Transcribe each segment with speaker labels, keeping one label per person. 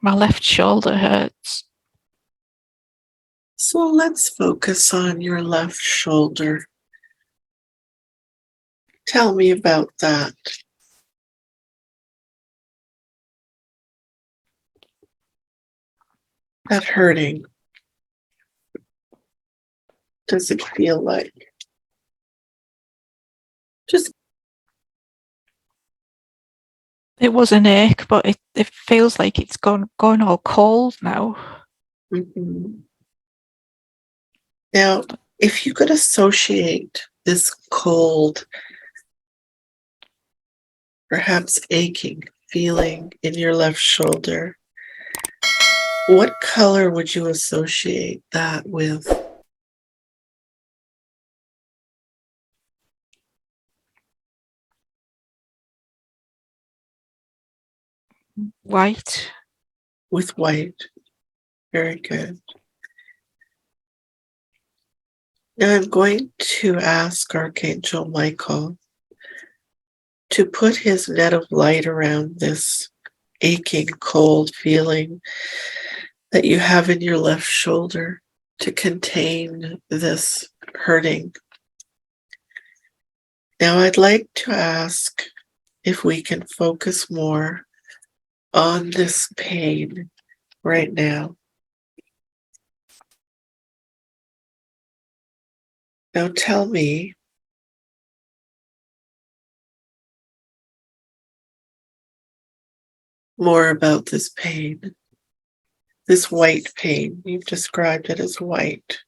Speaker 1: My left shoulder hurts.
Speaker 2: So let's focus on your left shoulder. Tell me about that. That hurting. Does it feel like? Just
Speaker 1: It was an ache, but it feels like it's gone all cold now.
Speaker 2: mhm. Now, if you could associate this cold, perhaps aching feeling in your left shoulder, what color would you associate that with?
Speaker 1: White.
Speaker 2: With white. Very good. Now I'm going to ask Archangel Michael to put his net of light around this aching, cold feeling that you have in your left shoulder to contain this hurting. Now I'd like to ask if we can focus more on this pain right now. Now tell me, more about this pain, this white pain. You've described it as white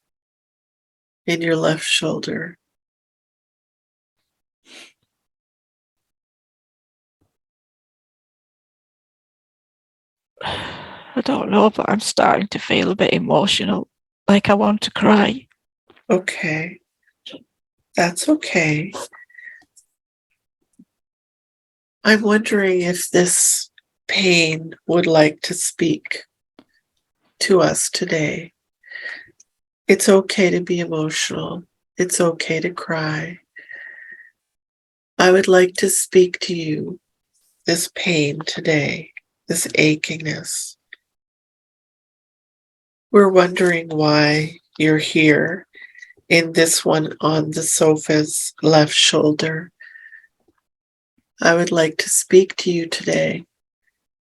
Speaker 2: in your left shoulder.
Speaker 1: I don't know, but I'm starting to feel a bit emotional, like I want to cry.
Speaker 2: Okay, that's okay. I'm wondering if this pain would like to speak to us today. It's okay to be emotional. It's okay to cry. I would like to speak to you, this pain today, this achingness. We're wondering why you're here in this one on the sofa's left shoulder. I would like to speak to you today.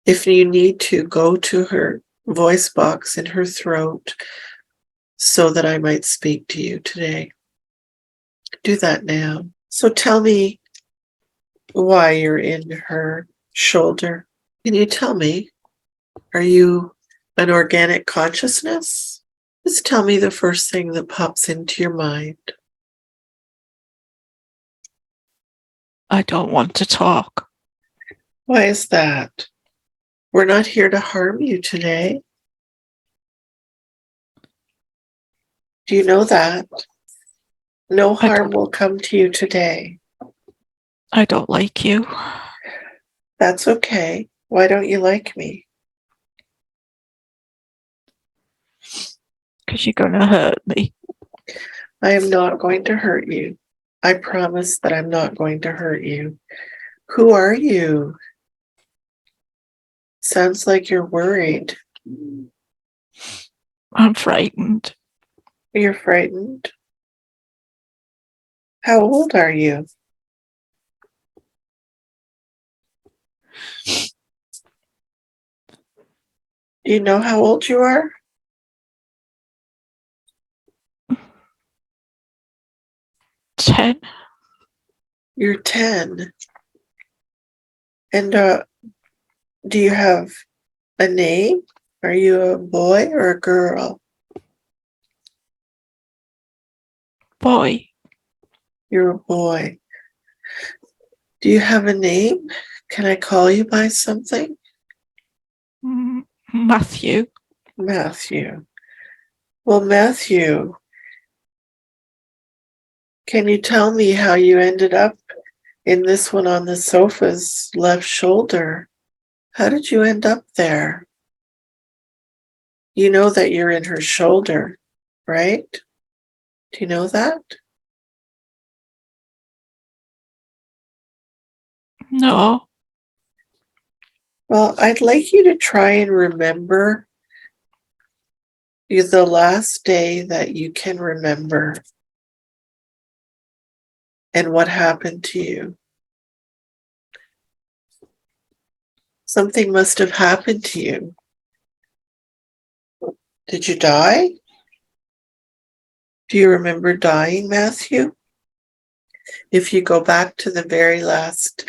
Speaker 2: If you need to, go to her voice box in her throat so that I might speak to you today. Do that now. So tell me why you're in her shoulder. Can you tell me? Are you an organic consciousness? Just tell me the first thing that pops into your mind.
Speaker 1: I don't want to talk.
Speaker 2: Why is that? We're not here to harm you today. Do you know that? No harm will come to you today.
Speaker 1: I don't like you.
Speaker 2: That's okay. Why don't you like me?
Speaker 1: Because you're going to hurt me.
Speaker 2: I am not going to hurt you. I promise that I'm not going to hurt you. Who are you? Sounds like you're worried.
Speaker 1: I'm frightened.
Speaker 2: You're frightened? How old are you? Do you know how old you are?
Speaker 1: 10.
Speaker 2: You're 10. And do you have a name? Are you a boy or a girl?
Speaker 1: Boy.
Speaker 2: You're a boy. Do you have a name? Can I call you by something?
Speaker 1: Matthew.
Speaker 2: Matthew. Well, Matthew, can you tell me how you ended up in this one on the sofa's left shoulder? How did you end up there? You know that you're in her shoulder, right? Do you know that?
Speaker 1: No.
Speaker 2: Well, I'd like you to try and remember the last day that you can remember and what happened to you. Something must have happened to you. Did you die? Do you remember dying, Matthew? If you go back to the very last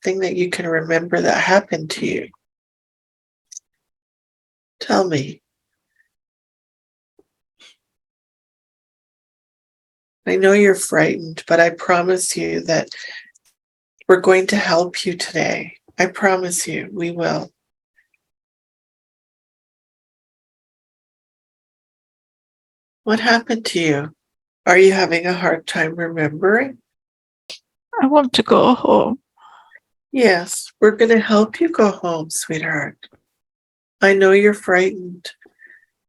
Speaker 2: thing that you can remember that happened to you, tell me. I know you're frightened, but I promise you that we're going to help you today. I promise you, we will. What happened to you? Are you having a hard time remembering?
Speaker 1: I want to go home.
Speaker 2: Yes, we're going to help you go home, sweetheart. I know you're frightened,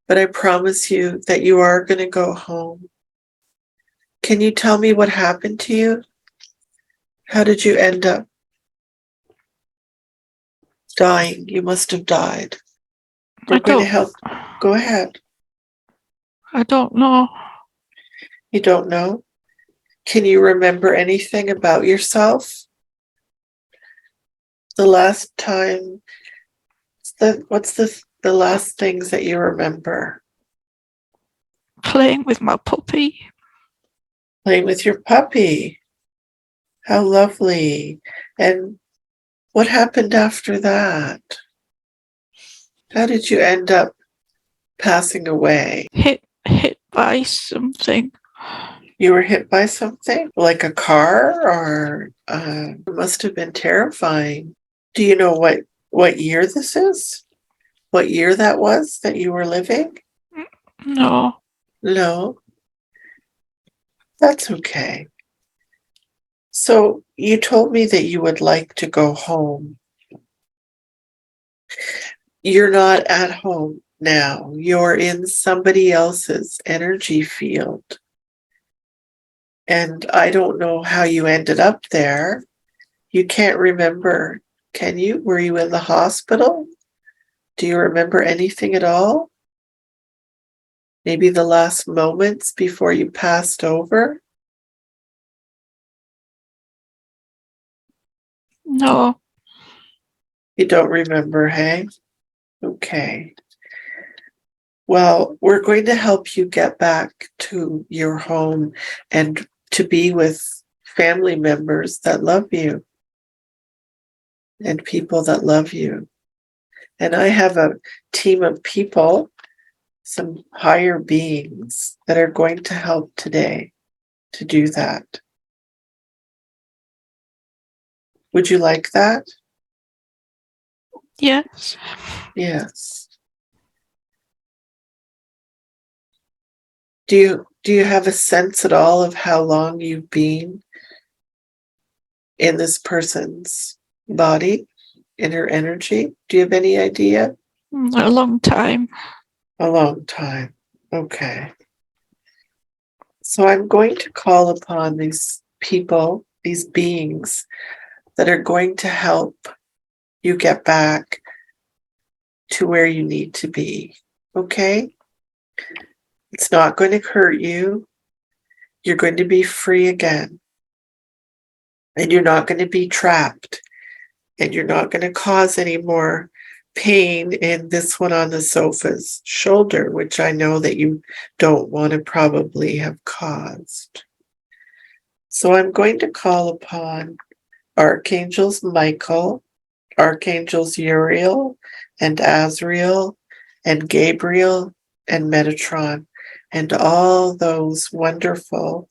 Speaker 2: but I promise you that you are going to go home. Can you tell me what happened to you? How did you end up dying? You must have died. We're going to help. Go ahead.
Speaker 1: I don't know.
Speaker 2: You don't know? Can you remember anything about yourself? The last time, what's the last things that you remember?
Speaker 1: Playing with my puppy.
Speaker 2: Playing with your puppy. How lovely. And what happened after that? How did you end up passing away?
Speaker 1: Hit by something.
Speaker 2: You were hit by something? Like a car? Or it must have been terrifying. Do you know what year this is? What year that was that you were living?
Speaker 1: No.
Speaker 2: No. That's okay. So you told me that you would like to go home. You're not at home now. You're in somebody else's energy field. And I don't know how you ended up there. You can't remember, can you? Were you in the hospital? Do you remember anything at all? Maybe the last moments before you passed over?
Speaker 1: No.
Speaker 2: You don't remember, hey? Okay. Well, we're going to help you get back to your home and to be with family members that love you and people that love you. And I have a team of people, some higher beings that are going to help today to do that. Would you like that?
Speaker 1: Yes.
Speaker 2: Yes. Do you have a sense at all of how long you've been in this person's body, in her energy? Do you have any idea?
Speaker 1: A long time.
Speaker 2: A long time. Okay. So I'm going to call upon these people, these beings that are going to help you get back to where you need to be. Okay? It's not going to hurt you. You're going to be free again. And you're not going to be trapped. And you're not going to cause any more pain in this one on the sofa's shoulder, which I know that you don't want to probably have caused. So I'm going to call upon Archangels Michael, Archangels Uriel and Azrael and Gabriel and Metatron and all those wonderful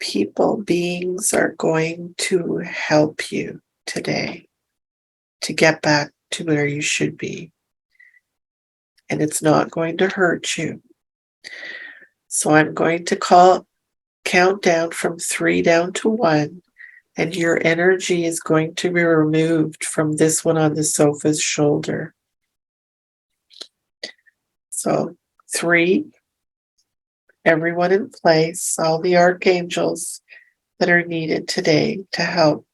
Speaker 2: people, beings are going to help you today to get back to where you should be. And it's not going to hurt you. So I'm going to count down from 3 down to 1, and your energy is going to be removed from this one on the sofa's shoulder. So 3, everyone in place, all the archangels that are needed today to help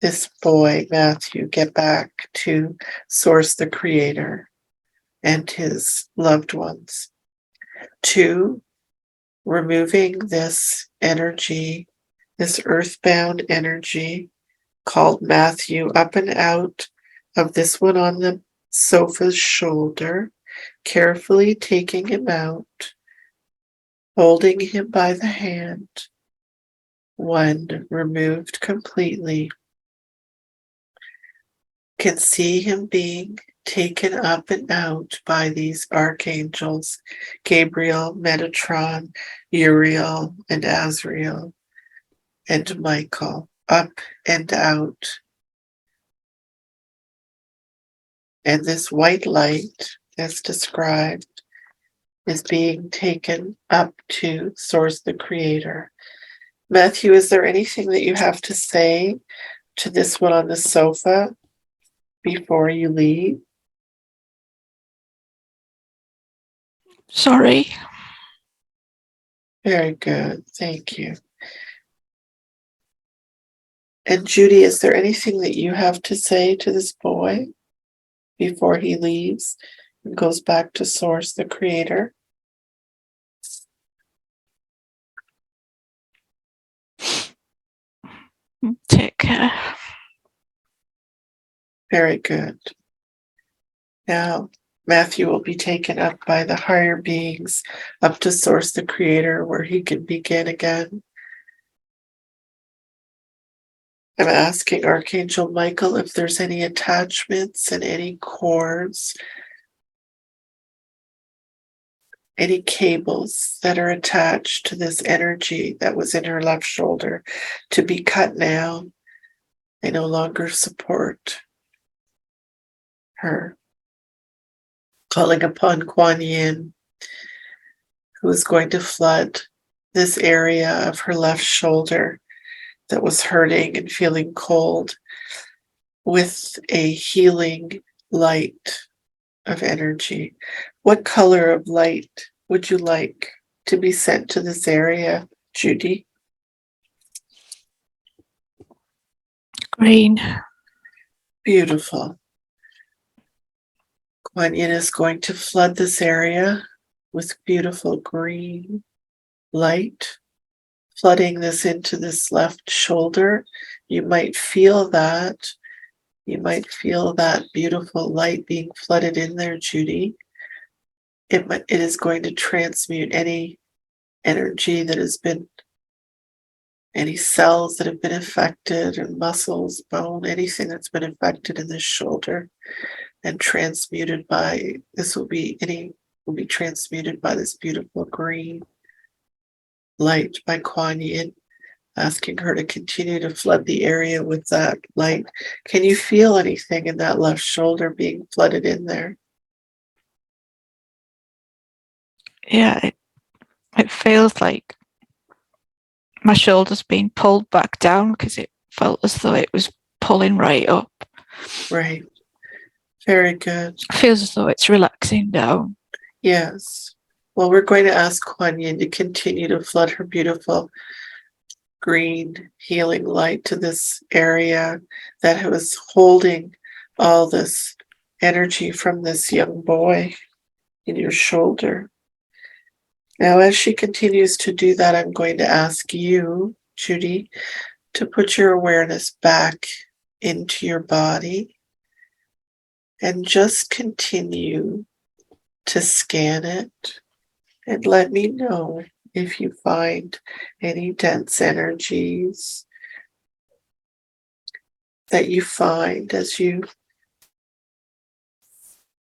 Speaker 2: this boy, Matthew, get back to Source the Creator and his loved ones. 2, removing this energy, this earthbound energy called Matthew, up and out of this one on the sofa's shoulder, carefully taking him out, holding him by the hand. 1, removed completely. Can see him being taken up and out by these archangels, Gabriel, Metatron, Uriel, and Azrael, and Michael, up and out. And this white light, as described, is being taken up to Source the Creator. Matthew, is there anything that you have to say to this one on the sofa before you leave?
Speaker 1: Sorry.
Speaker 2: Very good. Thank you. And Judy, is there anything that you have to say to this boy before he leaves and goes back to Source, the Creator?
Speaker 1: Take care.
Speaker 2: Very good. Now, Matthew will be taken up by the higher beings up to Source, the Creator, where he can begin again. I'm asking Archangel Michael if there's any attachments and any cords, any cables that are attached to this energy that was in her left shoulder to be cut now. They no longer support her. Calling upon Kuan Yin, who is going to flood this area of her left shoulder that was hurting and feeling cold with a healing light of energy. What color of light would you like to be sent to this area, Judy?
Speaker 1: Green.
Speaker 2: Beautiful. Kuan Yin is going to flood this area with beautiful green light, flooding this into this left shoulder. You might feel that. You might feel that beautiful light being flooded in there, Judy. It is going to transmute any energy that has been, any cells that have been affected, or muscles, bone, anything that's been affected in this shoulder, and transmuted by, will be transmuted by this beautiful green light by Kuan Yin, asking her to continue to flood the area with that light. Can you feel anything in that left shoulder being flooded in there?
Speaker 1: Yeah, it feels like my shoulder's being pulled back down because it felt as though it was pulling right up.
Speaker 2: Right. Very good.
Speaker 1: It feels as though it's relaxing down.
Speaker 2: Yes. Well, we're going to ask Kuan Yin to continue to flood her beautiful green healing light to this area that was holding all this energy from this young boy in your shoulder. Now, as she continues to do that, I'm going to ask you, Judy, to put your awareness back into your body and just continue to scan it and let me know if you find any dense energies that you find as you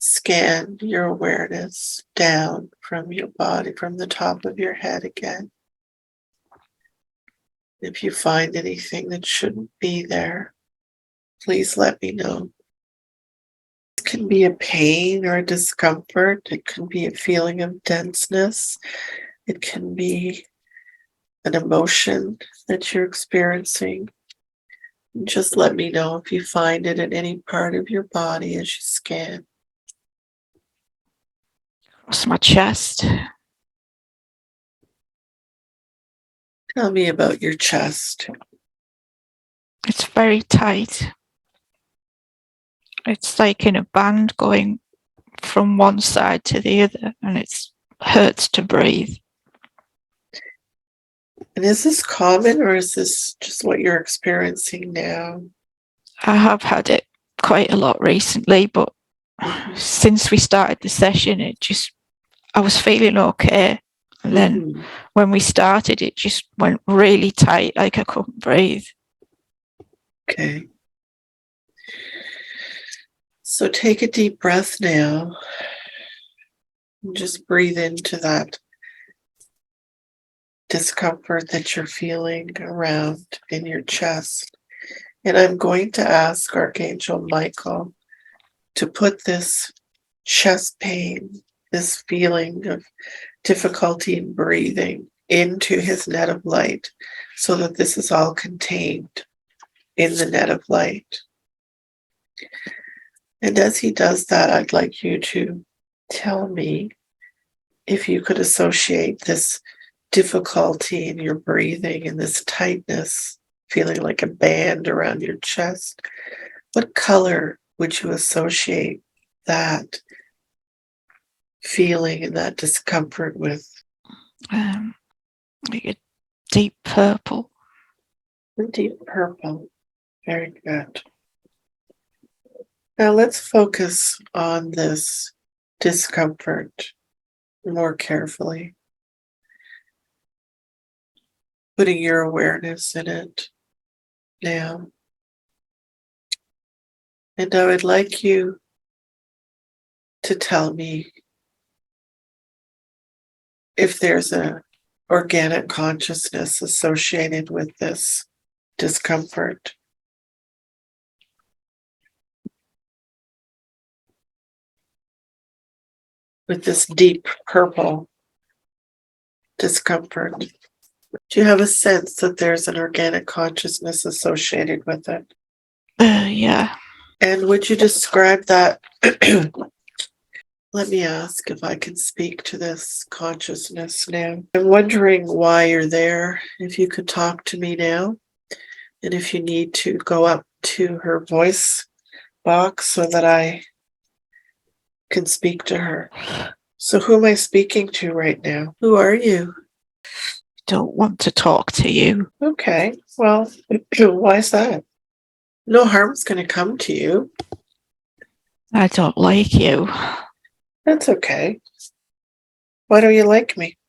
Speaker 2: scan your awareness down from your body, from the top of your head again. If you find anything that shouldn't be there, please let me know. It can be a pain or a discomfort. It can be a feeling of denseness. It can be an emotion that you're experiencing. Just let me know if you find it in any part of your body as you scan.
Speaker 1: Across my chest.
Speaker 2: Tell me about your chest.
Speaker 1: It's very tight. It's like in a band going from one side to the other, and it hurts to breathe.
Speaker 2: And is this common, or is this just what you're experiencing now?
Speaker 1: I have had it quite a lot recently, but since we started the session, I was feeling okay. And then when we started, it just went really tight, like I couldn't breathe.
Speaker 2: Okay. So take a deep breath now. And just breathe into that discomfort that you're feeling around in your chest. And I'm going to ask Archangel Michael to put this chest pain, this feeling of difficulty in breathing, into his net of light so that this is all contained in the net of light. And as he does that, I'd like you to tell me if you could associate this difficulty in your breathing and this tightness, feeling like a band around your chest. What color would you associate that feeling and that discomfort with?
Speaker 1: Like a deep purple.
Speaker 2: A deep purple. Very good. Now let's focus on this discomfort more carefully, putting your awareness in it now. And I would like you to tell me if there's an organic consciousness associated with this discomfort. With this deep purple discomfort. Do you have a sense that there's an organic consciousness associated with it?
Speaker 1: Yeah.
Speaker 2: And would you describe that? Let me ask if I can speak to this consciousness now. I'm wondering why you're there. If you could talk to me now, and if you need to go up to her voice box so that I can speak to her. So who am I speaking to right now? Who are you?
Speaker 1: Don't want to talk to you.
Speaker 2: Okay, well, why is that? No harm's going to come to you.
Speaker 1: I don't like you.
Speaker 2: That's okay. Why don't you like me?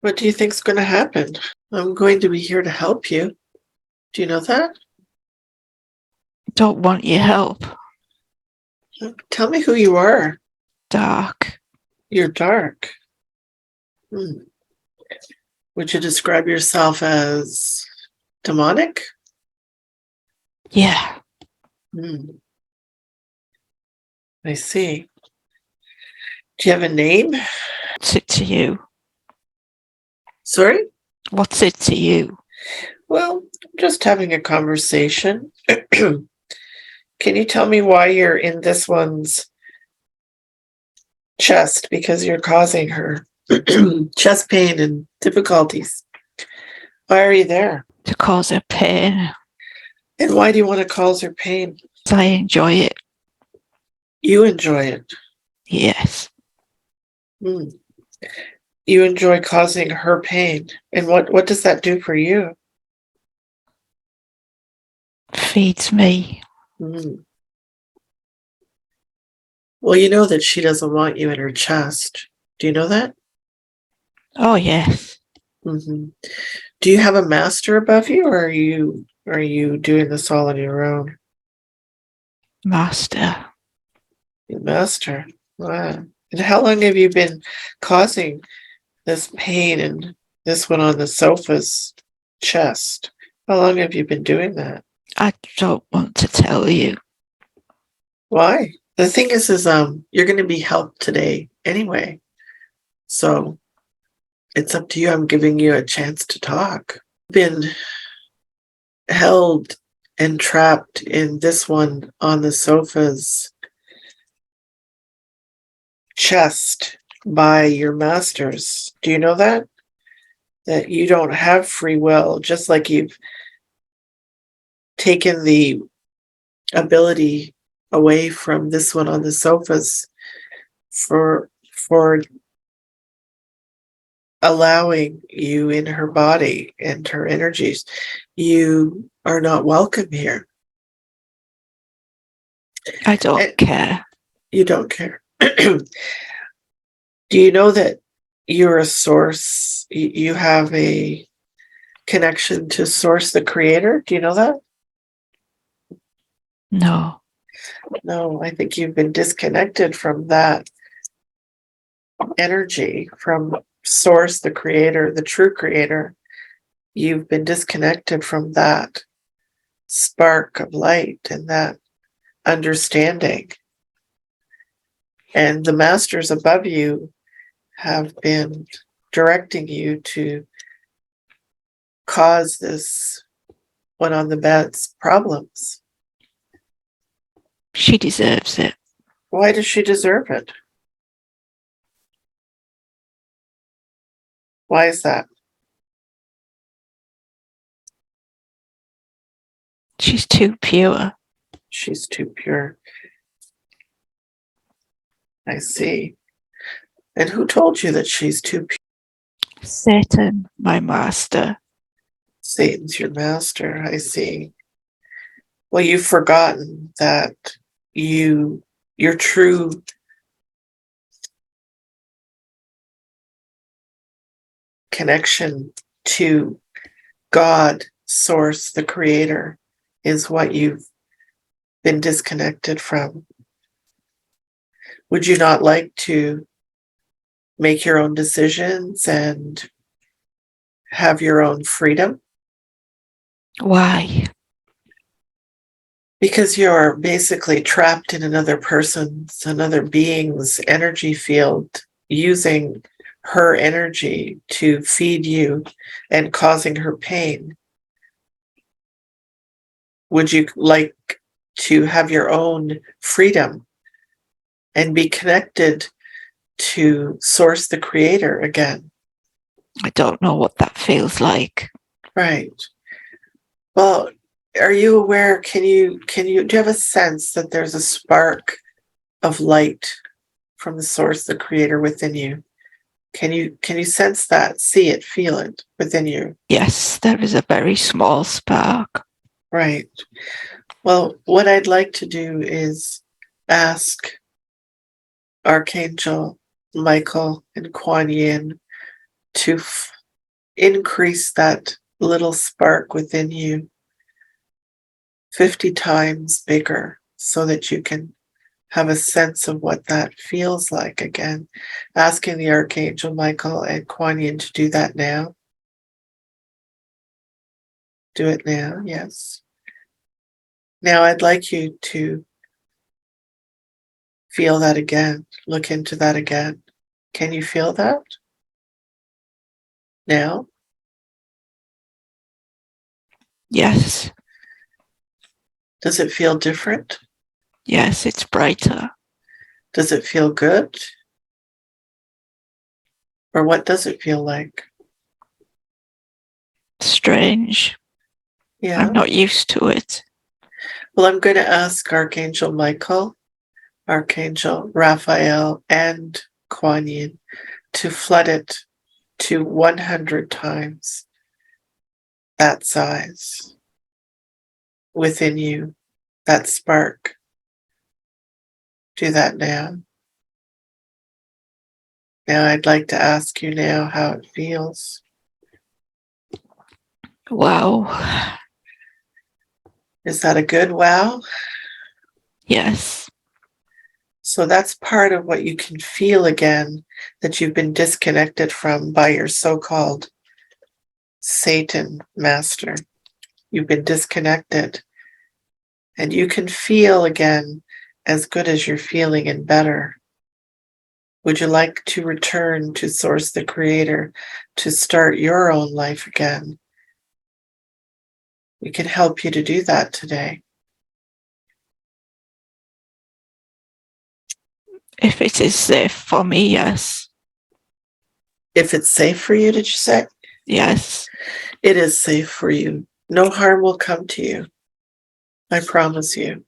Speaker 2: What do you think's going to happen? I'm going to be here to help you. Do you know that?
Speaker 1: Don't want your help.
Speaker 2: Tell me who you are.
Speaker 1: Dark.
Speaker 2: You're dark. Would you describe yourself as demonic?
Speaker 1: Yeah.
Speaker 2: I see. Do you have a name?
Speaker 1: What's it to you?
Speaker 2: Sorry?
Speaker 1: What's it to you?
Speaker 2: Well, just having a conversation. Can you tell me why you're in this one's chest? Because you're causing her chest pain and difficulties. Why are you there?
Speaker 1: To cause her pain.
Speaker 2: And why do you want to cause her pain?
Speaker 1: I enjoy it.
Speaker 2: You enjoy it.
Speaker 1: Yes.
Speaker 2: You enjoy causing her pain. And what does that do for you?
Speaker 1: Feeds me.
Speaker 2: Well, you know that she doesn't want you in her chest. Do you know that?
Speaker 1: Oh, yes.
Speaker 2: Do you have a master above you, or are you doing this all on your own?
Speaker 1: Master.
Speaker 2: Master. Wow. And how long have you been causing this pain and this one on the sofa's chest? How long have you been doing that?
Speaker 1: I don't want to tell you.
Speaker 2: Why? The thing is you're going to be helped today anyway. So it's up to you. I'm giving you a chance to talk. Been held and trapped in this one on the sofa's chest by your masters. Do you know that? that you don't have free will, just like you've taken the ability away from this one on the sofas for allowing you in her body and her energies. You are not welcome here.
Speaker 1: I don't care.
Speaker 2: You don't care. Do you know that you're a source? You have a connection to source, the creator? Do you know that?
Speaker 1: No.
Speaker 2: No, I think you've been disconnected from that energy, from source, the creator, the true creator. You've been disconnected from that spark of light and that understanding. And the masters above you have been directing you to cause this one on the bed's problems.
Speaker 1: She deserves it.
Speaker 2: Why does she deserve it? Why is that?
Speaker 1: She's too pure.
Speaker 2: She's too pure. I see. And who told you that she's too pure?
Speaker 1: Satan, my master.
Speaker 2: Satan's your master, I see. Well, you've forgotten that your true connection to God, Source, the Creator, is what you've been disconnected from. Would you not like to make your own decisions and have your own freedom?
Speaker 1: Why?
Speaker 2: Because you're basically trapped in another being's energy field, using her energy to feed you and causing her pain. Would you like to have your own freedom and be connected to Source, the Creator again?
Speaker 1: I don't know what that feels like.
Speaker 2: Right. Well, are you aware, do you have a sense that there's a spark of light from the Source, the Creator within you? Can you sense that, see it, feel it within you?
Speaker 1: Yes, there is a very small spark.
Speaker 2: Right. Well, what I'd like to do is ask Archangel Michael and Kuan Yin to increase that little spark within you 50 times bigger, so that you can have a sense of what that feels like again. Asking the Archangel Michael and Kuan Yin to do that now. Do it now, yes. Now I'd like you to feel that again. Look into that again. Can you feel that? Now?
Speaker 1: Yes.
Speaker 2: Does it feel different?
Speaker 1: Yes, it's brighter.
Speaker 2: Does it feel good? Or what does it feel like?
Speaker 1: Strange.
Speaker 2: Yeah.
Speaker 1: I'm not used to it.
Speaker 2: Well, I'm going to ask Archangel Michael, Archangel Raphael, and Kuan Yin to flood it to 100 times that size within you, that spark. Do that now. Now I'd like to ask you now how it feels.
Speaker 1: Wow.
Speaker 2: Is that a good wow?
Speaker 1: Yes.
Speaker 2: So that's part of what you can feel again, that you've been disconnected from by your so-called Satan master. You've been disconnected. And you can feel again as good as you're feeling and better. Would you like to return to Source, the Creator, to start your own life again? We can help you to do that today.
Speaker 1: If it is safe for me, yes.
Speaker 2: If it's safe for you, did you say?
Speaker 1: Yes.
Speaker 2: It is safe for you. No harm will come to you. I promise you.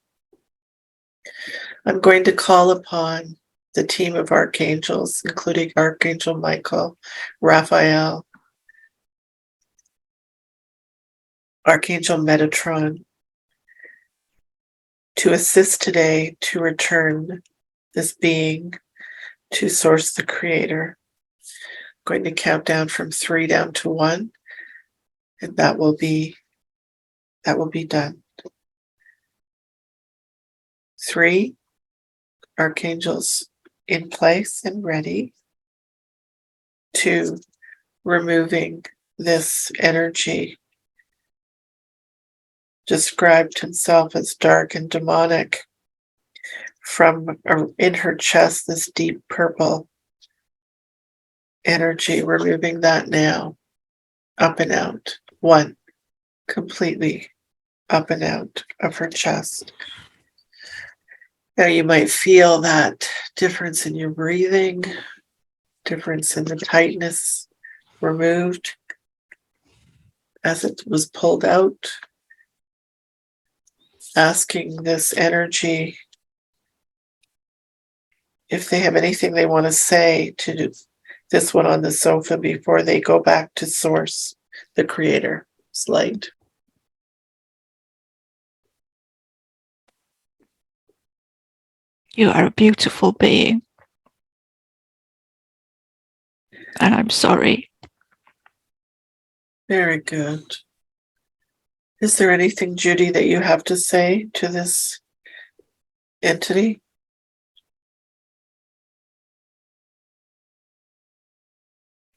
Speaker 2: I'm going to call upon the team of archangels, including Archangel Michael, Raphael, Archangel Metatron, to assist today to return this being to Source the Creator. I'm going to count down from 3 down to 1, and that will be done. 3, archangels in place and ready. 2, removing this energy described himself as dark and demonic from in her chest, this deep purple energy, removing that now, up and out. 1, completely up and out of her chest. Now you might feel that difference in your breathing, difference in the tightness removed as it was pulled out. Asking this energy if they have anything they want to say to this one on the sofa before they go back to Source, the Creator, light.
Speaker 1: You are a beautiful being. And I'm sorry.
Speaker 2: Very good. Is there anything, Judy, that you have to say to this entity?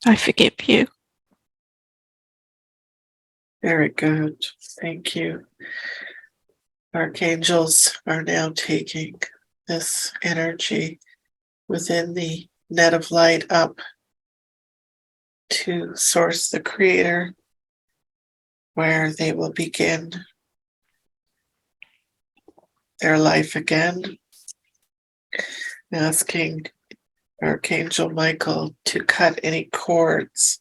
Speaker 1: I forgive you.
Speaker 2: Very good. Thank you. Archangels are now taking this energy within the net of light up to Source the Creator, where they will begin their life again, asking Archangel Michael to cut any cords,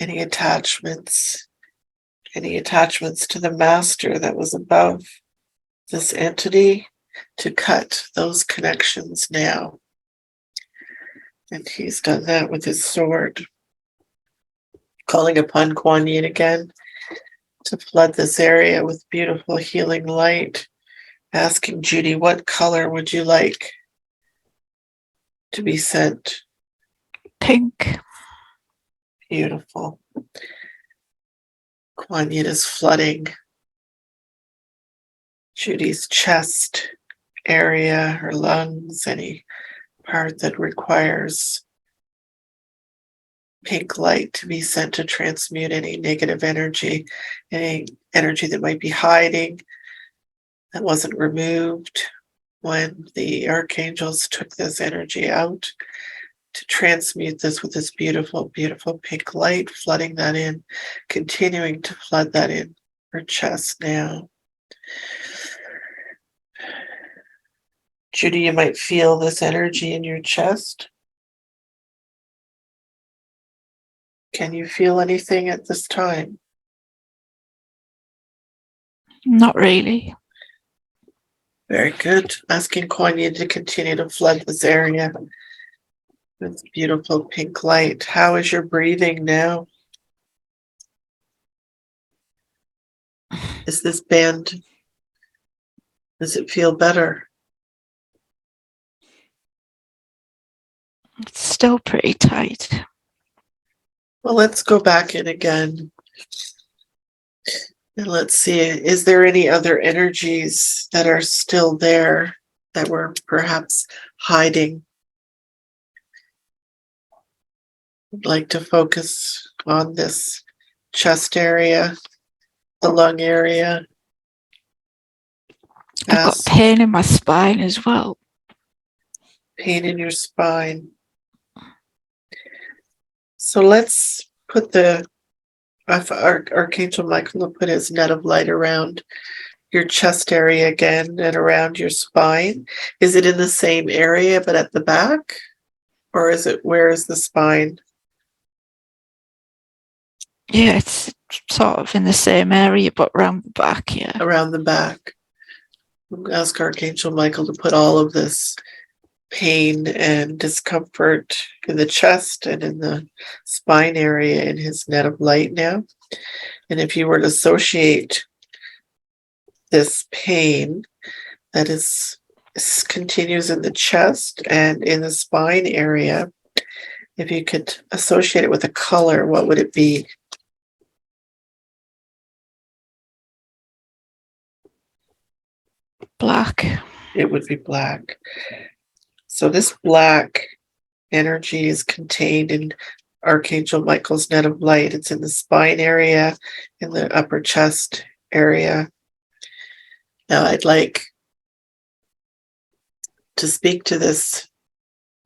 Speaker 2: any attachments to the master that was above this entity, to cut those connections now. And he's done that with his sword. Calling upon Kuan Yin again to flood this area with beautiful healing light. Asking Judy, what color would you like to be sent?
Speaker 1: Pink.
Speaker 2: Beautiful. Kuan Yin is flooding Judy's chest area, her lungs, any part that requires pink light to be sent to transmute any negative energy, any energy that might be hiding, that wasn't removed when the archangels took this energy out, to transmute this with this beautiful, beautiful pink light, flooding that in, continuing to flood that in her chest now. Judy, you might feel this energy in your chest. Can you feel anything at this time?
Speaker 1: Not really.
Speaker 2: Very good. Asking Kuan Yin to continue to flood this area with beautiful pink light. How is your breathing now? Is this band, does it feel better?
Speaker 1: It's still pretty tight.
Speaker 2: Well, let's go back in again. And let's see, is there any other energies that are still there that were perhaps hiding? I'd like to focus on this chest area, the lung area.
Speaker 1: I've got pain in my spine as well.
Speaker 2: Pain in your spine. So let's put Archangel Michael will put his net of light around your chest area again and around your spine. Is it in the same area but at the back? Or where is the spine?
Speaker 1: Yeah, it's sort of in the same area, but round the back, yeah.
Speaker 2: Around the back. Ask Archangel Michael to put all of this pain and discomfort in the chest and in the spine area in his net of light now. And if you were to associate this pain that continues in the chest and in the spine area, if you could associate it with a color, what would it be?
Speaker 1: Black.
Speaker 2: It would be black. So this black energy is contained in Archangel Michael's net of light. It's in the spine area, in the upper chest area. Now I'd like to speak to this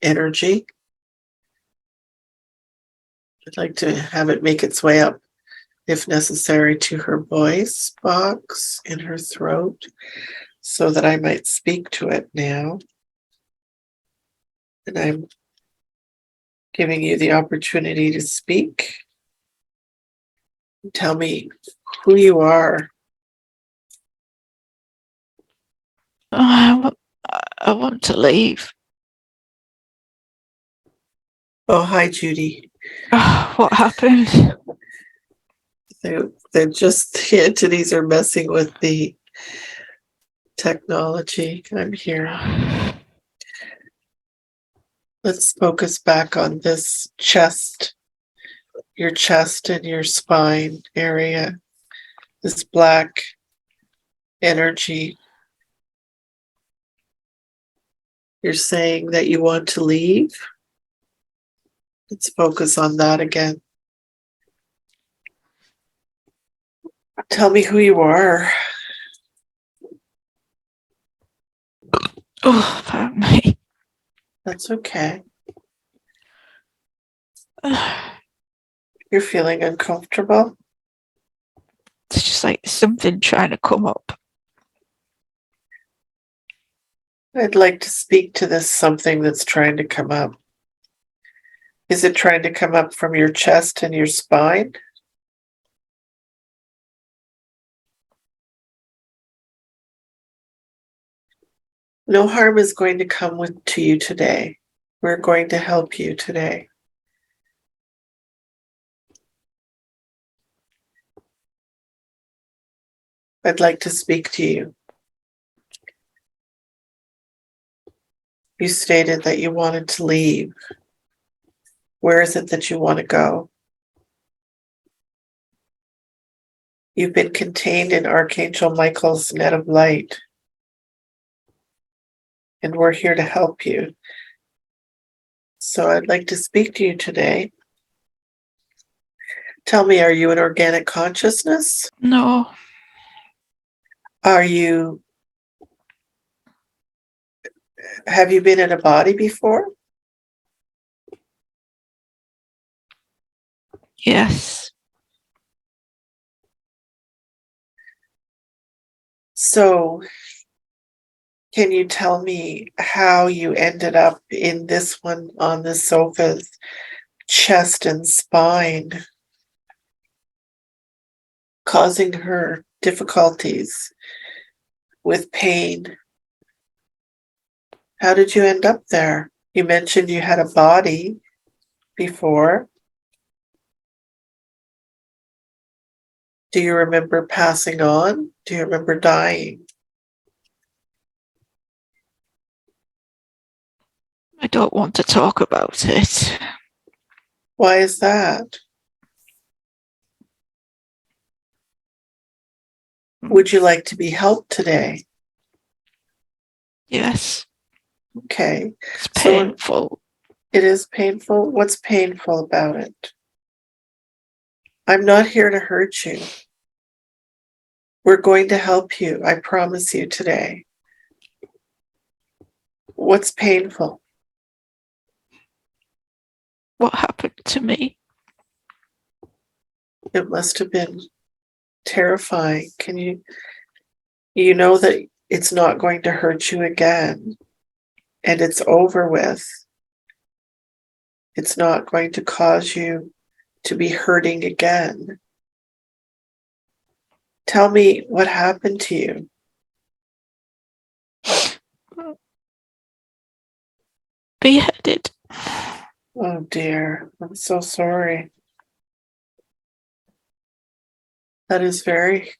Speaker 2: energy. I'd like to have it make its way up, if necessary, to her voice box in her throat so that I might speak to it now. And I'm giving you the opportunity to speak. Tell me who you are.
Speaker 1: I want to leave.
Speaker 2: Oh, hi, Judy.
Speaker 1: What happened?
Speaker 2: They're just, the entities are messing with the technology. I'm here. Let's focus back on this chest, your chest and your spine area, this black energy. You're saying that you want to leave. Let's focus on that again. Tell me who you are.
Speaker 1: Oh, pardon me.
Speaker 2: That's okay. You're feeling uncomfortable?
Speaker 1: It's just like something trying to come up.
Speaker 2: I'd like to speak to this something that's trying to come up. Is it trying to come up from your chest and your spine? No harm is going to come to you today. We're going to help you today. I'd like to speak to you. You stated that you wanted to leave. Where is it that you want to go? You've been contained in Archangel Michael's net of light, and we're here to help you. So I'd like to speak to you today. Tell me, are you an organic consciousness?
Speaker 1: No.
Speaker 2: Have you been in a body before?
Speaker 1: Yes.
Speaker 2: So, can you tell me how you ended up in this one on the sofa's chest and spine, causing her difficulties with pain? How did you end up there? You mentioned you had a body before. Do you remember passing on? Do you remember dying?
Speaker 1: I don't want to talk about it.
Speaker 2: Why is that? Would you like to be helped today?
Speaker 1: Yes.
Speaker 2: Okay.
Speaker 1: It's painful.
Speaker 2: So it is painful? What's painful about it? I'm not here to hurt you. We're going to help you, I promise you today. What's painful?
Speaker 1: What happened to me?
Speaker 2: It must have been terrifying. You know that it's not going to hurt you again, and it's over with. It's not going to cause you to be hurting again. Tell me what happened to you.
Speaker 1: Beheaded.
Speaker 2: Oh dear, I'm so sorry. That is very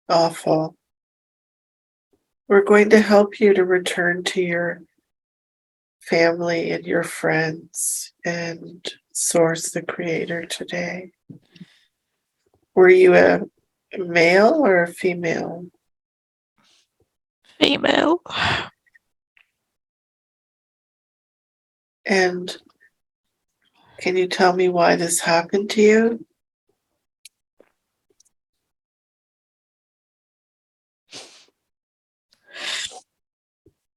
Speaker 2: awful. We're going to help you to return to your family and your friends and source the creator today. Were you a male or a female?
Speaker 1: Female.
Speaker 2: And can you tell me why this happened to you?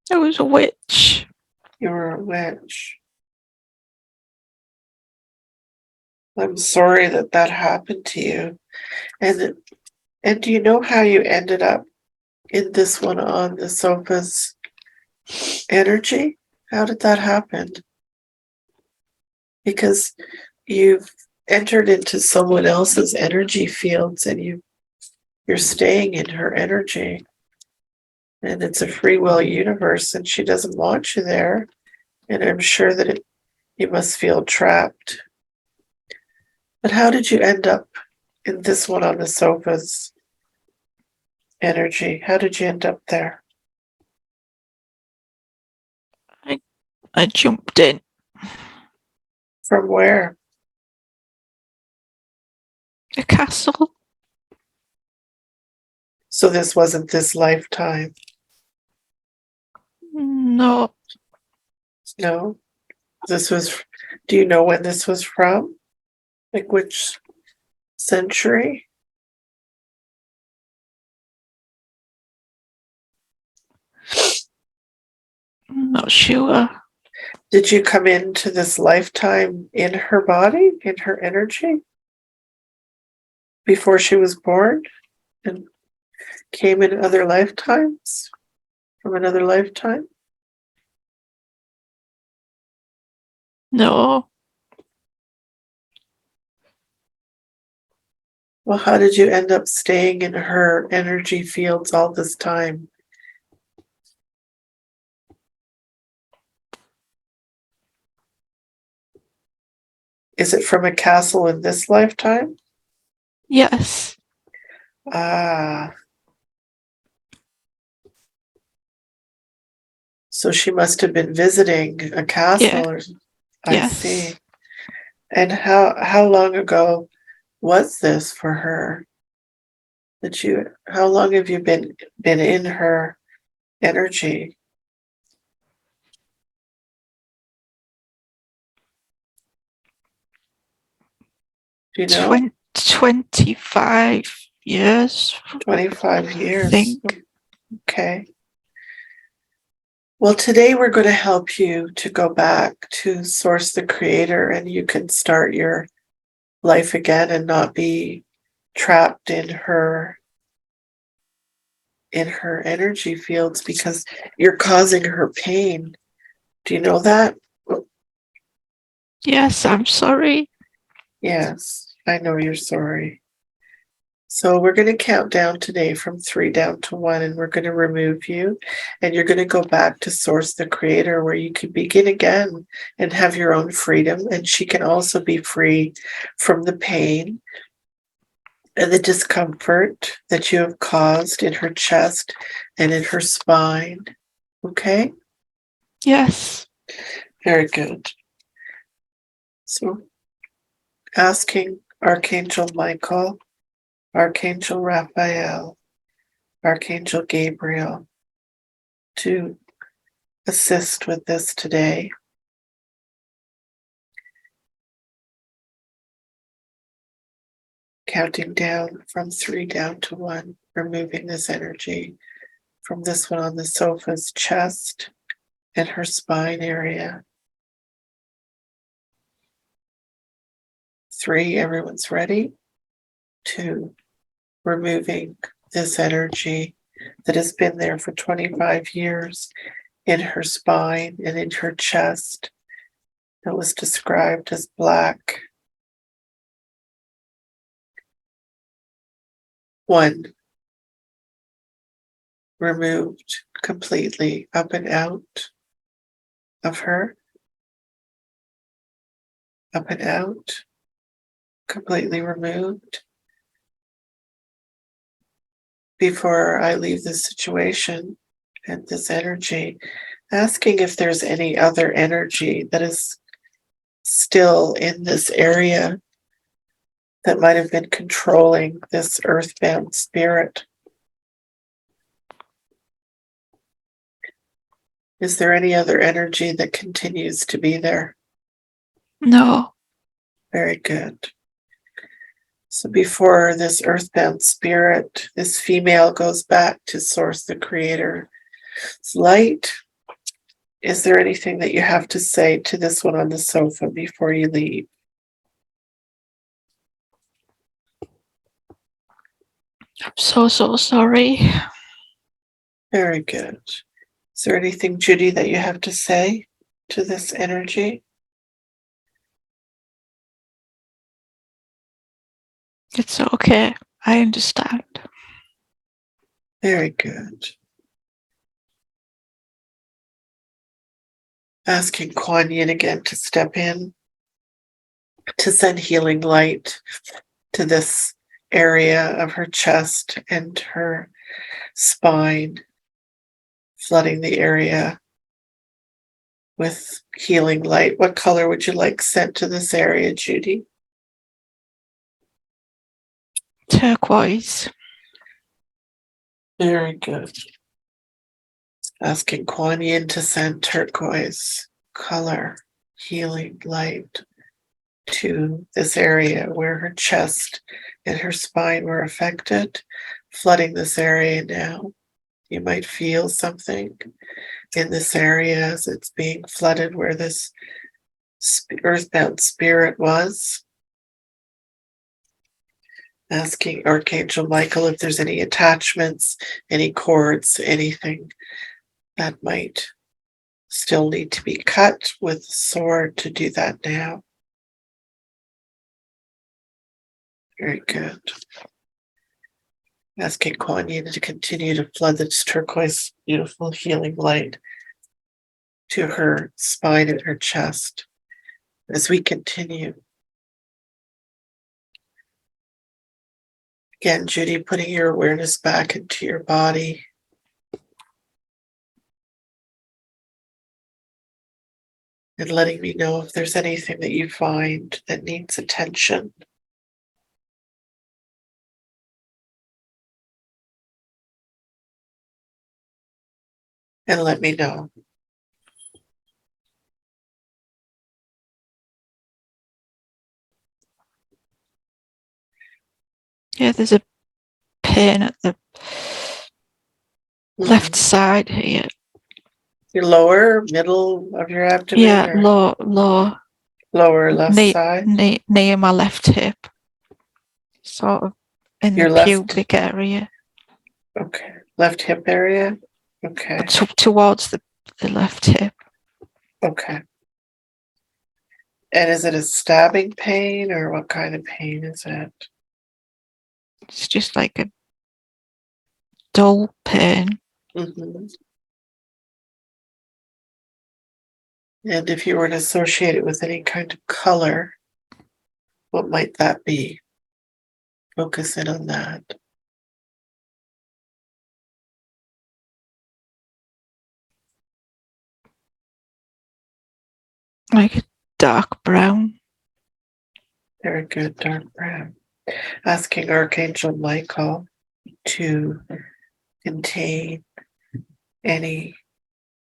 Speaker 1: I was a witch.
Speaker 2: You were a witch. I'm sorry that that happened to you. And do you know how you ended up in this one on the sofa's energy? How did that happen? Because you've entered into someone else's energy fields and you're staying in her energy. And it's a free will universe and she doesn't want you there. And I'm sure that you must feel trapped. But how did you end up in this one on the sofa's energy? How did you end up there?
Speaker 1: I jumped in.
Speaker 2: From where?
Speaker 1: A castle.
Speaker 2: So this wasn't this lifetime?
Speaker 1: No.
Speaker 2: No? This was, do you know when this was from? Like which century?
Speaker 1: I'm not sure.
Speaker 2: Did you come into this lifetime in her body, in her energy? Before she was born? And came in other lifetimes? From another lifetime?
Speaker 1: No.
Speaker 2: Well, how did you end up staying in her energy fields all this time? Is it from a castle in this lifetime?
Speaker 1: Yes.
Speaker 2: Ah. So she must have been visiting a castle.
Speaker 1: Yeah.
Speaker 2: Or, I
Speaker 1: Yes.
Speaker 2: see. And how long ago was this for her? How long have you been in her energy? Do you know?
Speaker 1: 25 years.
Speaker 2: 25 years.
Speaker 1: I think.
Speaker 2: Okay. Well, today we're going to help you to go back to source the creator and you can start your life again and not be trapped in her energy fields because you're causing her pain. Do you know that?
Speaker 1: Yes, I'm sorry.
Speaker 2: Yes, I know you're sorry. So we're going to count down today from 3 down to 1 and we're going to remove you and you're going to go back to source the creator where you can begin again and have your own freedom, and she can also be free from the pain and the discomfort that you have caused in her chest and in her spine. Okay?
Speaker 1: Yes.
Speaker 2: Very good. So asking Archangel Michael, Archangel Raphael, Archangel Gabriel to assist with this today. Counting down from 3 down to 1, removing this energy from this one on the sofa's chest and her spine area. 3, everyone's ready. 2, removing this energy that has been there for 25 years in her spine and in her chest that was described as black 1, removed completely, up and out of her, up and out, completely removed. Before I leave this situation and this energy, asking if there's any other energy that is still in this area that might have been controlling this earthbound spirit. Is there any other energy that continues to be there?
Speaker 1: No.
Speaker 2: Very good. So before this earthbound spirit, this female goes back to source, the creator's light, is there anything that you have to say to this one on the sofa before you leave?
Speaker 1: I'm so sorry.
Speaker 2: Very good. Is there anything, Judy, that you have to say to this energy?
Speaker 1: It's okay. I understand.
Speaker 2: Very good. Asking Kuan Yin again to step in, to send healing light to this area of her chest and her spine, flooding the area with healing light. What color would you like sent to this area, Judy?
Speaker 1: Turquoise.
Speaker 2: Very good. Asking Kuan Yin to send turquoise color, healing light to this area where her chest and her spine were affected, flooding this area now. You might feel something in this area as it's being flooded where this earthbound spirit was. Asking Archangel Michael if there's any attachments, any cords, anything that might still need to be cut with a sword, to do that now. Very good. Asking Kuan Yin to continue to flood this turquoise, beautiful healing light to her spine and her chest as we continue. Again, Judy, putting your awareness back into your body. And letting me know if there's anything that you find that needs attention. And let me know.
Speaker 1: Yeah, there's a pain at the left side here.
Speaker 2: Your lower, middle of your abdomen?
Speaker 1: Yeah,
Speaker 2: or lower left side?
Speaker 1: Near my left hip. Sort of in
Speaker 2: Your
Speaker 1: the pubic area.
Speaker 2: Okay. Left hip area? Okay.
Speaker 1: Towards the left hip.
Speaker 2: Okay. And is it a stabbing pain, or what kind of pain is it?
Speaker 1: It's just like a dull pain.
Speaker 2: Mm-hmm. And if you were to associate it with any kind of color, what might that be? Focus in on that.
Speaker 1: Like a dark brown.
Speaker 2: Very good, dark brown. Asking Archangel Michael to contain any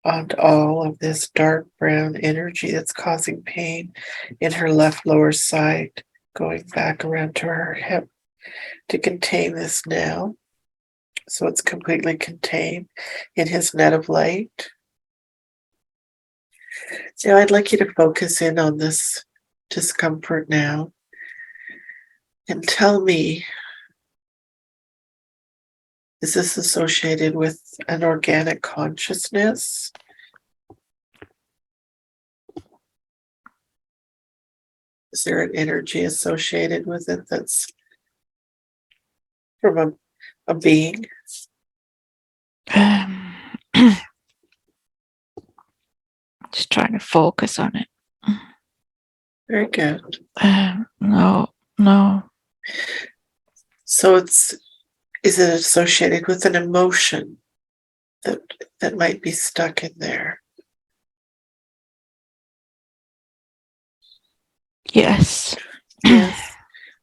Speaker 2: and all of this dark brown energy that's causing pain in her left lower side, going back around to her hip, to contain this now. So it's completely contained in his net of light. So I'd like you to focus in on this discomfort now and tell me, is this associated with an organic consciousness? Is there an energy associated with it that's from a a being?
Speaker 1: Just trying to focus on it.
Speaker 2: Very good.
Speaker 1: No.
Speaker 2: So is it associated with an emotion that might be stuck in there?
Speaker 1: Yes.
Speaker 2: Yes.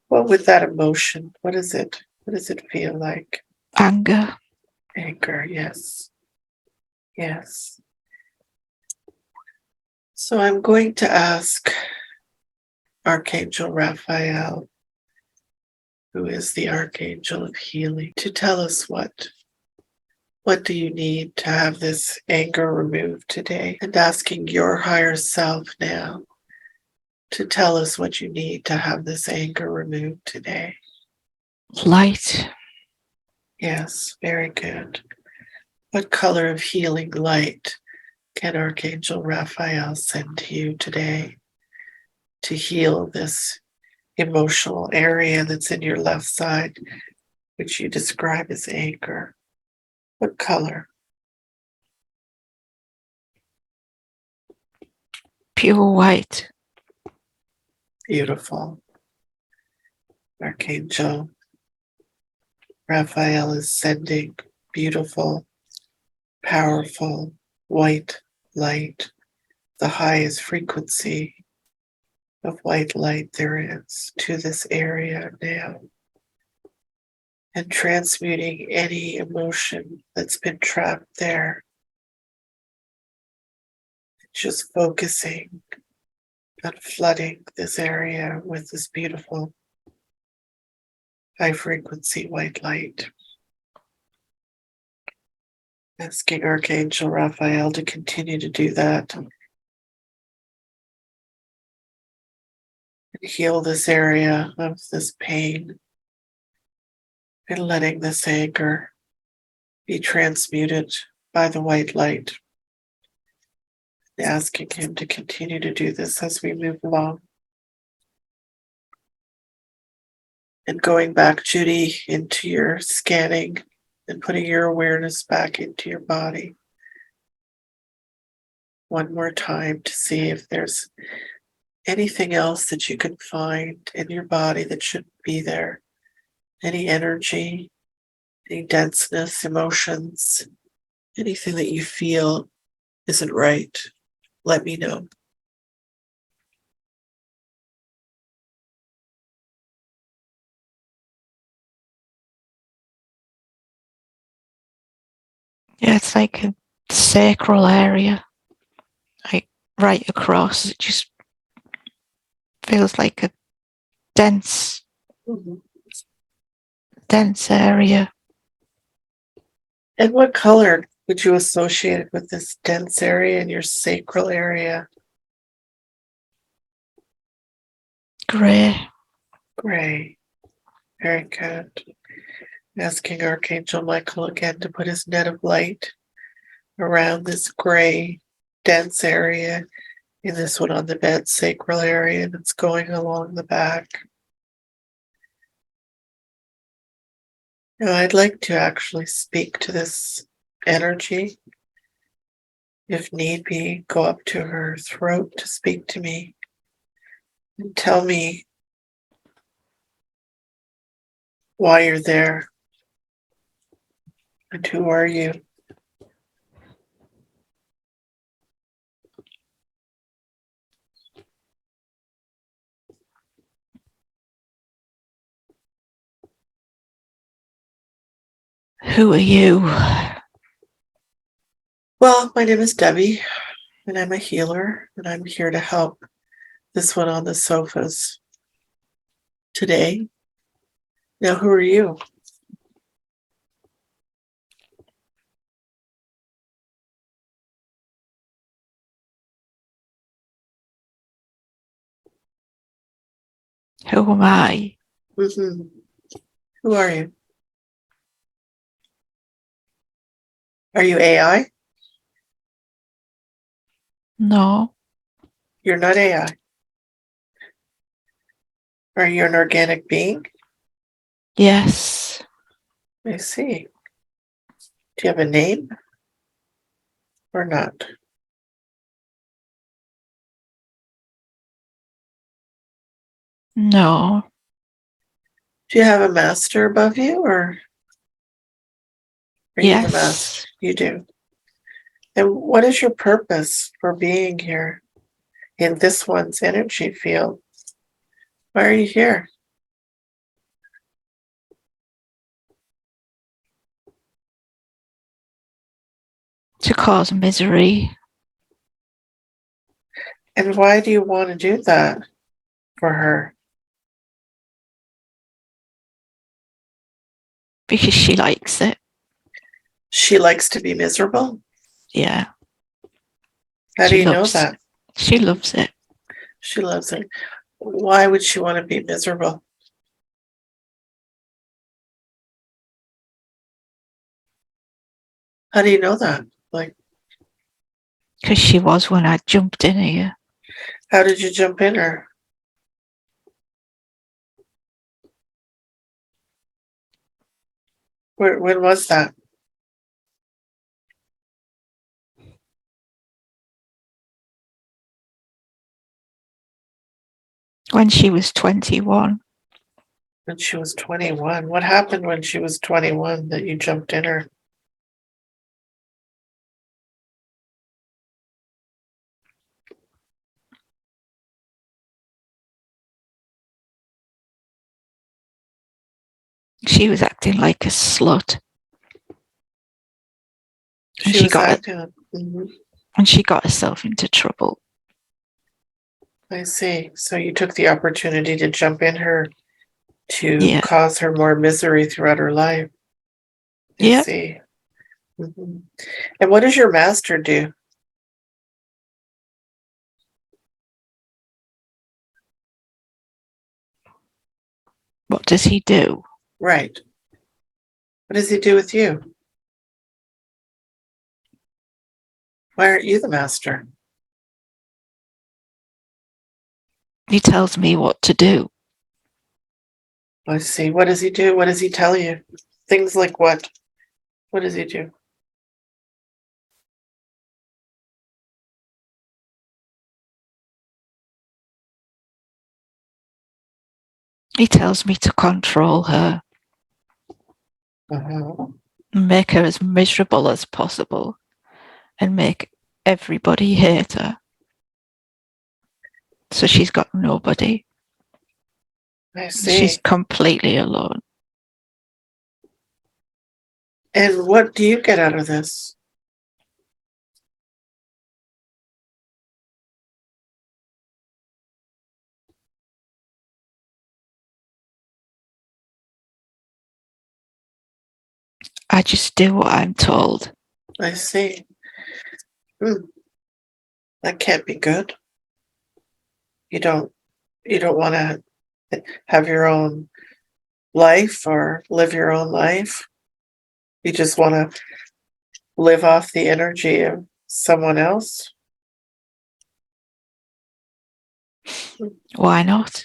Speaker 2: What with that emotion? What is it? What does it feel like?
Speaker 1: Anger.
Speaker 2: Anger, yes. Yes. So I'm going to ask Archangel Raphael, who is the Archangel of Healing, to tell us what do you need to have this anger removed today? And asking your higher self now to tell us what you need to have this anger removed today.
Speaker 1: Light.
Speaker 2: Yes, very good. What color of healing light can Archangel Raphael send to you today to heal this emotional area that's in your left side, which you describe as anger? What color?
Speaker 1: Pure white.
Speaker 2: Beautiful. Archangel Raphael is sending beautiful, powerful white light, the highest frequency of white light there is, to this area now, and transmuting any emotion that's been trapped there. Just focusing on flooding this area with this beautiful high frequency white light. Asking Archangel Raphael to continue to do that and heal this area of this pain, and letting this anger be transmuted by the white light. Asking him to continue to do this as we move along. And going back, Judy, into your scanning and putting your awareness back into your body one more time to see if there's anything else that you can find in your body that shouldn't be there. Any energy, any denseness, emotions, anything that you feel isn't right, let me know.
Speaker 1: Yeah, it's like a sacral area. Like right across. It just feels like a dense area.
Speaker 2: And what color would you associate with this dense area in your sacral area?
Speaker 1: Grey.
Speaker 2: Gray. Very good. Asking Archangel Michael again to put his net of light around this gray, dense area, in this one on the bed sacral area that's going along the back. Now, I'd like to actually speak to this energy. If need be, go up to her throat to speak to me and tell me why you're there and who are you.
Speaker 1: Who are you?
Speaker 2: Well, my name is Debbi, and I'm a healer, and I'm here to help this one on the sofas today. Now, who are you?
Speaker 1: Who am I?
Speaker 2: Mm-hmm. Who are you? Are you AI?
Speaker 1: No.
Speaker 2: You're not AI. Are you an organic being?
Speaker 1: Yes.
Speaker 2: I see. Do you have a name or not?
Speaker 1: No.
Speaker 2: Do you have a master above you, or are you the master?
Speaker 1: Yes.
Speaker 2: You do. And what is your purpose for being here in this one's energy field? Why are you here?
Speaker 1: To cause misery.
Speaker 2: And why do you want to do that for her?
Speaker 1: Because she likes it.
Speaker 2: She likes to be miserable?
Speaker 1: Yeah.
Speaker 2: How do you know that?
Speaker 1: She loves it.
Speaker 2: She loves it. Why would she want to be miserable? How do you know that? Like,
Speaker 1: because she was when I jumped in here.
Speaker 2: how did you jump in her? When was that?
Speaker 1: When she was 21.
Speaker 2: When she was 21. What happened when she was 21 that you jumped in her?
Speaker 1: She was acting like a slut. And
Speaker 2: She was acting. Mm-hmm.
Speaker 1: And she got herself into trouble.
Speaker 2: I see. So you took the opportunity to jump in her to cause her more misery throughout her life. I see. Mm-hmm. And what does your master do?
Speaker 1: What does he do?
Speaker 2: Right. What does he do with you? Why aren't you the master?
Speaker 1: He tells me what to do.
Speaker 2: I see. What does he do? What does he tell you? Things like what? What does he do?
Speaker 1: He tells me to control her.
Speaker 2: Uh-huh.
Speaker 1: Make her as miserable as possible. And make everybody hate her. So she's got nobody.
Speaker 2: I see.
Speaker 1: She's completely alone.
Speaker 2: And what do you get out of this?
Speaker 1: I just do what I'm told.
Speaker 2: I see. That can't be good. You don't want to have your own life or live your own life. You just want to live off the energy of someone else.
Speaker 1: Why not?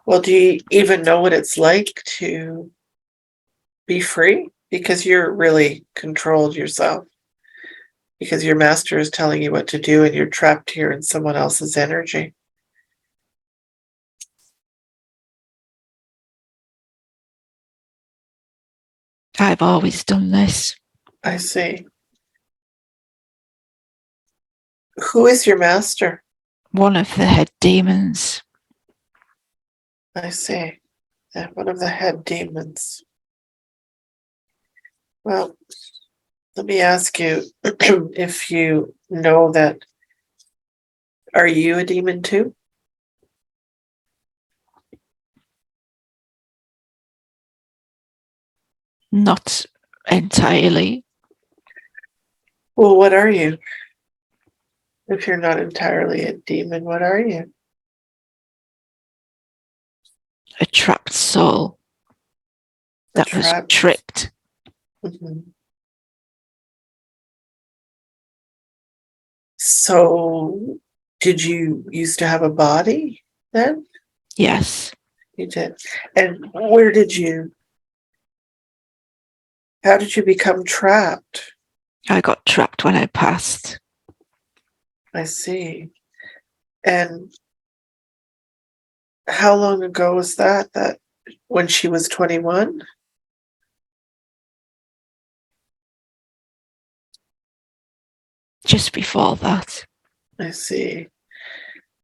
Speaker 2: Well, do you even know what it's like to be free? Because you're really controlled yourself. Because your master is telling you what to do and you're trapped here in someone else's energy.
Speaker 1: I've always done this.
Speaker 2: I see. Who is your master?
Speaker 1: One of the head demons.
Speaker 2: I see. Yeah, one of the head demons. Well, let me ask you if you know that, are you a demon too?
Speaker 1: Not entirely.
Speaker 2: Well, what are you? If you're not entirely a demon, what are you?
Speaker 1: A trapped soul that was tricked.
Speaker 2: Mm-hmm. So, did you used to have a body then?
Speaker 1: Yes.
Speaker 2: You did. And where did you How did you become trapped?
Speaker 1: I got trapped when I passed.
Speaker 2: I see. And how long ago was that? That when she was 21?
Speaker 1: Just before that.
Speaker 2: I see.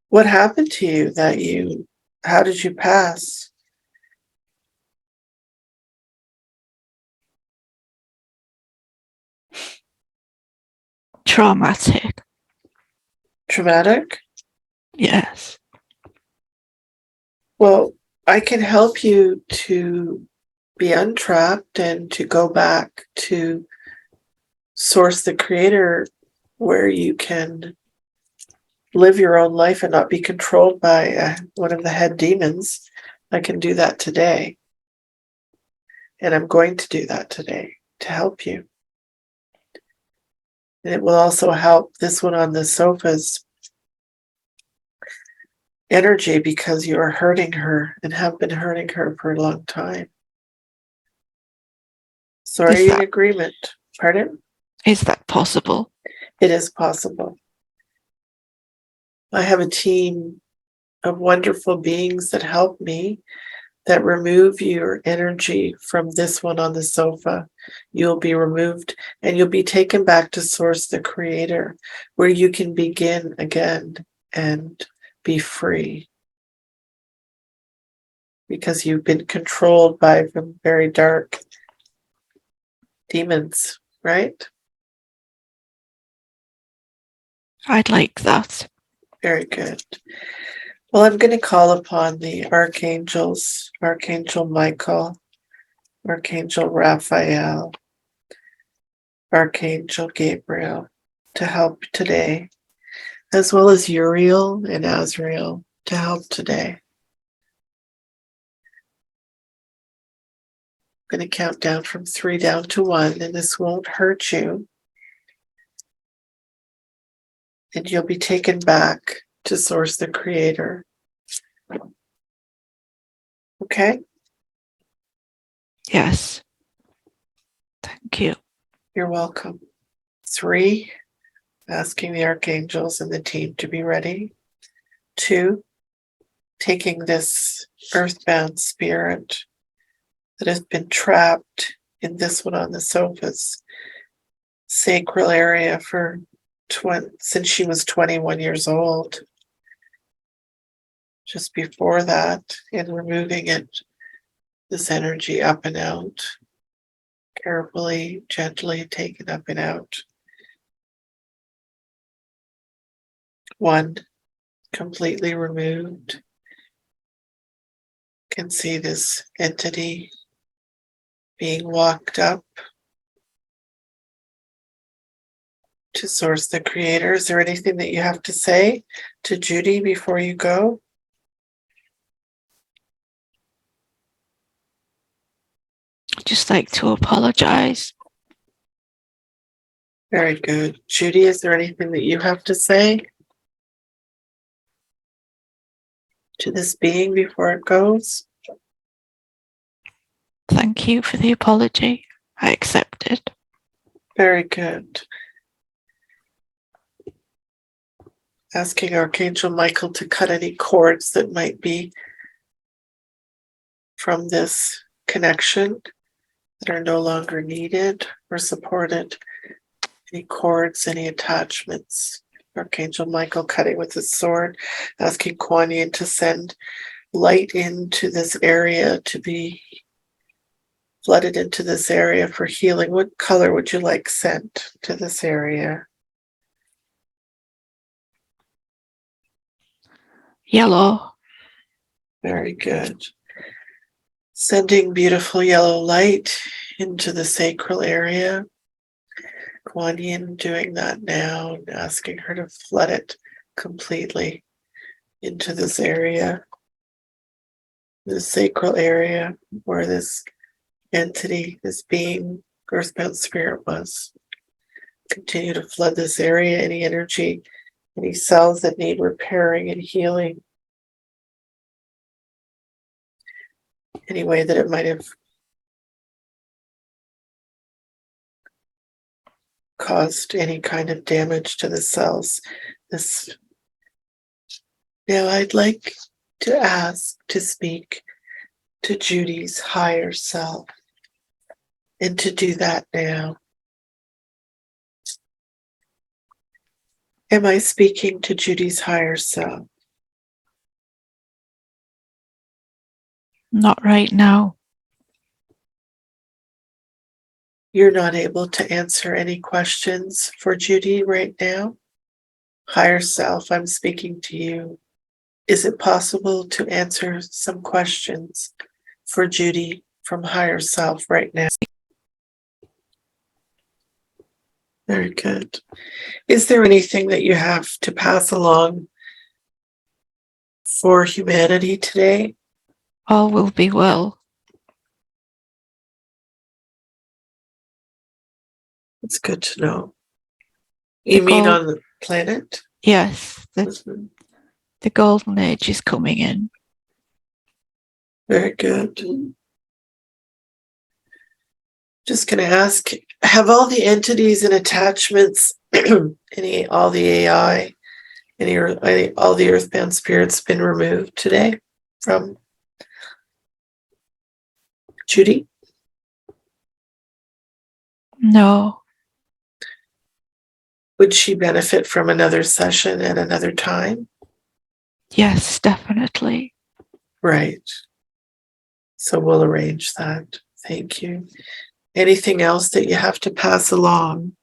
Speaker 2: What happened to you how did you pass?
Speaker 1: Traumatic.
Speaker 2: Traumatic?
Speaker 1: Yes.
Speaker 2: Well, I can help you to be untrapped and to go back to source the creator where you can live your own life and not be controlled by one of the head demons. I can do that today. And I'm going to do that today to help you. And it will also help this one on the sofa's energy because you are hurting her and have been hurting her for a long time. So are you in agreement? Pardon?
Speaker 1: Is that possible?
Speaker 2: It is possible. I have a team of wonderful beings that help me, that remove your energy from this one on the sofa. You'll be removed and you'll be taken back to Source, the Creator, where you can begin again and be free. Because you've been controlled by some very dark demons, right?
Speaker 1: I'd like that.
Speaker 2: Very good. Well, I'm going to call upon the archangels, Archangel Michael, Archangel Raphael, Archangel Gabriel to help today, as well as Uriel and Azrael to help today. I'm going to count down from 3 down to 1, and this won't hurt you. And you'll be taken back to Source, the Creator. Okay?
Speaker 1: Yes. Thank you.
Speaker 2: You're welcome. 3, asking the archangels and the team to be ready. 2, taking this earthbound spirit that has been trapped in this one on the sofa's sacral area for since she was 21 years old. Just before that, and removing it, this energy up and out, carefully, gently taken up and out. 1, completely removed. You can see this entity being walked up to Source, the Creator. Is there anything that you have to say to Judy before you go?
Speaker 1: I'd just like to apologize.
Speaker 2: Very good. Judy, is there anything that you have to say to this being before it goes?
Speaker 1: Thank you for the apology. I accept it.
Speaker 2: Very good. Asking Archangel Michael to cut any cords that might be from this connection that are no longer needed or supported. Any cords, any attachments. Archangel Michael cutting with his sword, asking Kuan Yin to send light into this area, to be flooded into this area for healing. What color would you like sent to this area?
Speaker 1: Yellow.
Speaker 2: Very good. Sending beautiful yellow light into the sacral area. Kuan Yin doing that now and asking her to flood it completely into this area, the sacral area where this entity, this being, Earthbound Spirit was. Continue to flood this area, any energy, any cells that need repairing and healing. Any way that it might have caused any kind of damage to the cells. This. Now I'd like to ask to speak to Judy's higher self, and to do that now. Am I speaking to Judy's higher self?
Speaker 1: Not right now.
Speaker 2: You're not able to answer any questions for Judy right now? Higher self, I'm speaking to you. Is it possible to answer some questions for Judy from higher self right now? Very good. Is there anything that you have to pass along for humanity today?
Speaker 1: All will be well.
Speaker 2: It's good to know. You mean on the planet?
Speaker 1: Yes, the golden age is coming in.
Speaker 2: Very good. Just going to ask, have all the entities and attachments, all the AI, all the earthbound spirits been removed today from Judy?
Speaker 1: No.
Speaker 2: Would she benefit from another session at another time?
Speaker 1: Yes, definitely.
Speaker 2: Right. So we'll arrange that. Thank you. Anything else that you have to pass along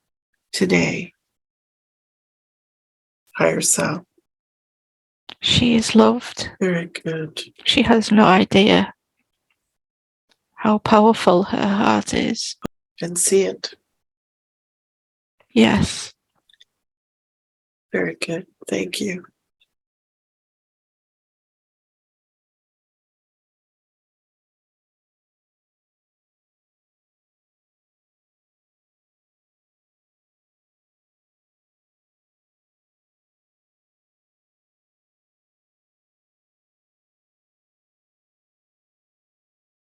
Speaker 2: today? Higher self.
Speaker 1: She is loved.
Speaker 2: Very good.
Speaker 1: She has no idea how powerful her heart is.
Speaker 2: Can see it.
Speaker 1: Yes.
Speaker 2: Very good. Thank you.